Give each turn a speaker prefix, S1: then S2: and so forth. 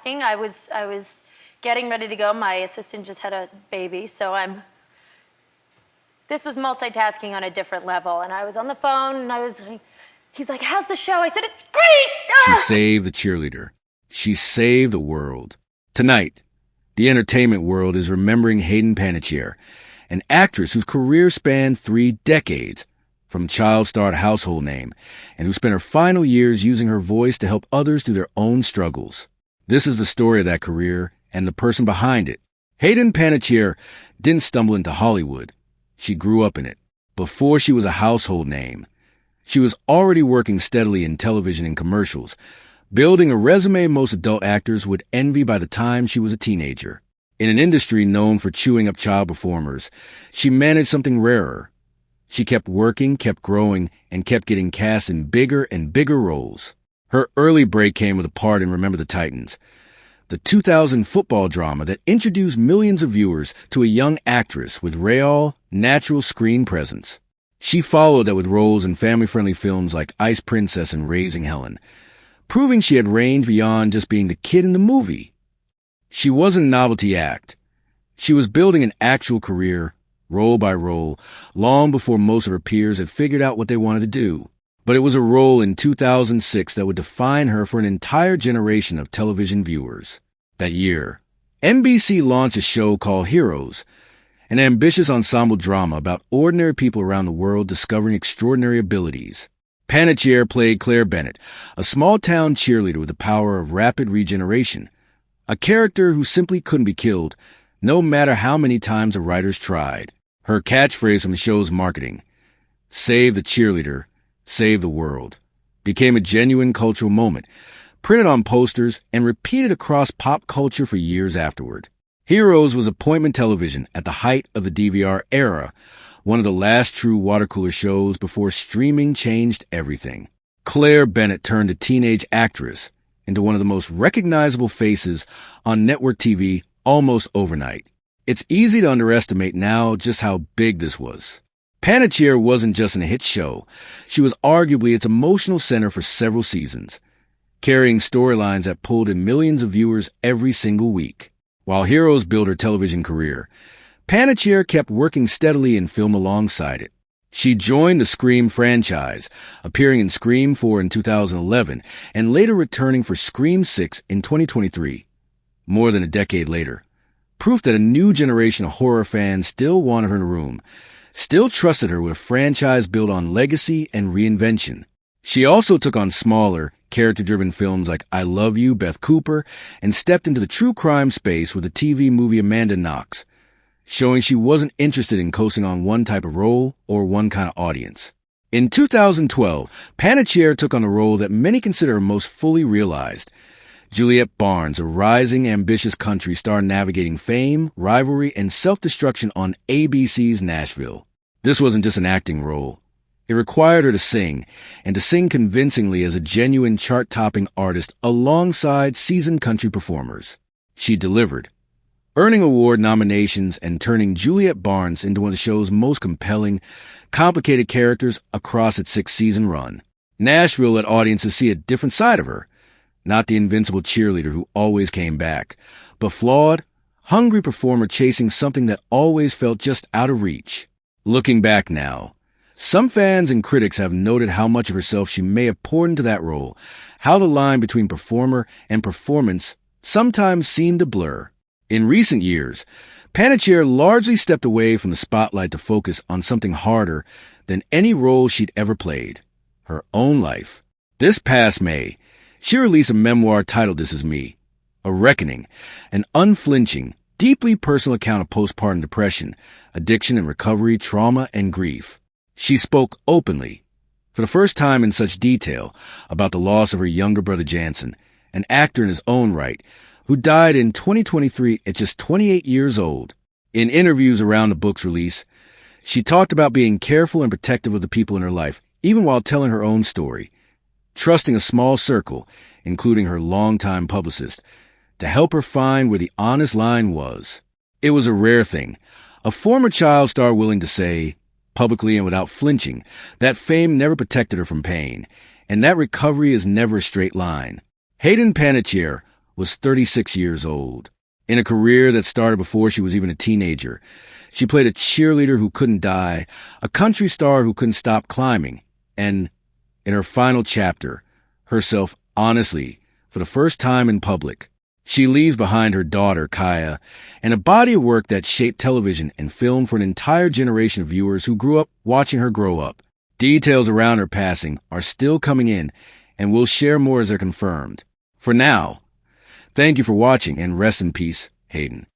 S1: multitasking. I was getting ready to go. My assistant just had a baby, so this was multitasking on a different level. And I was on the phone, and he's like, how's the show? I said, it's great!
S2: She saved the cheerleader. She saved the world. Tonight, the entertainment world is remembering Hayden Panettiere, an actress whose career spanned 3 decades, from child star to household name, and who spent her final years using her voice to help others through their own struggles. This is the story of that career and the person behind it. Hayden Panettiere didn't stumble into Hollywood. She grew up in it. Before she was a household name, she was already working steadily in television and commercials, building a resume most adult actors would envy by the time she was a teenager. In an industry known for chewing up child performers, she managed something rarer. She kept working, kept growing, and kept getting cast in bigger and bigger roles. Her early break came with a part in Remember the Titans, the 2000 football drama that introduced millions of viewers to a young actress with real, natural screen presence. She followed that with roles in family-friendly films like Ice Princess and Raising Helen, proving she had range beyond just being the kid in the movie. She wasn't a novelty act. She was building an actual career, role by role, long before most of her peers had figured out what they wanted to do. But it was a role in 2006 that would define her for an entire generation of television viewers. That year, NBC launched a show called Heroes, an ambitious ensemble drama about ordinary people around the world discovering extraordinary abilities. Panettiere played Claire Bennett, a small-town cheerleader with the power of rapid regeneration, a character who simply couldn't be killed, no matter how many times the writers tried. Her catchphrase from the show's marketing, "Save the cheerleader, save the world," became a genuine cultural moment, printed on posters and repeated across pop culture for years afterward. Heroes was appointment television at the height of the DVR era, one of the last true watercooler shows before streaming changed everything. Claire Bennett turned a teenage actress into one of the most recognizable faces on network TV almost overnight. It's easy to underestimate now just how big this was. Panettiere wasn't just in a hit show. She was arguably its emotional center for several seasons, carrying storylines that pulled in millions of viewers every single week. While Heroes built her television career, Panettiere kept working steadily in film alongside it. She joined the Scream franchise, appearing in Scream 4 in 2011 and later returning for Scream 6 in 2023. More than a decade later, proof that a new generation of horror fans still wanted her in the room, still trusted her with a franchise built on legacy and reinvention. She also took on smaller, character-driven films like I Love You, Beth Cooper, and stepped into the true crime space with the TV movie Amanda Knox, showing she wasn't interested in coasting on one type of role or one kind of audience. In 2012, Panettiere took on the role that many consider her most fully realized. Juliette Barnes, a rising, ambitious country star navigating fame, rivalry, and self-destruction on ABC's Nashville. This wasn't just an acting role. It required her to sing, and to sing convincingly as a genuine chart-topping artist alongside seasoned country performers. She delivered, earning award nominations and turning Juliette Barnes into one of the show's most compelling, complicated characters across its 6-season run. Nashville let audiences see a different side of her, not the invincible cheerleader who always came back, but flawed, hungry performer chasing something that always felt just out of reach. Looking back now, some fans and critics have noted how much of herself she may have poured into that role, how the line between performer and performance sometimes seemed to blur. In recent years, Panettiere largely stepped away from the spotlight to focus on something harder than any role she'd ever played, her own life. This past May, she released a memoir titled This Is Me, a reckoning, an unflinching, deeply personal account of postpartum depression, addiction and recovery, trauma, and grief. She spoke openly, for the first time in such detail, about the loss of her younger brother Jansen, an actor in his own right, who died in 2023 at just 28 years old. In interviews around the book's release, she talked about being careful and protective of the people in her life, even while telling her own story, trusting a small circle, including her longtime publicist, to help her find where the honest line was. It was a rare thing, a former child star willing to say, publicly and without flinching, that fame never protected her from pain, and that recovery is never a straight line. Hayden Panettiere was 36 years old. In a career that started before she was even a teenager, she played a cheerleader who couldn't die, a country star who couldn't stop climbing, and, in her final chapter, herself honestly, for the first time in public. She leaves behind her daughter, Kaya, and a body of work that shaped television and film for an entire generation of viewers who grew up watching her grow up. Details around her passing are still coming in, and we'll share more as they're confirmed. For now, thank you for watching, and rest in peace, Hayden.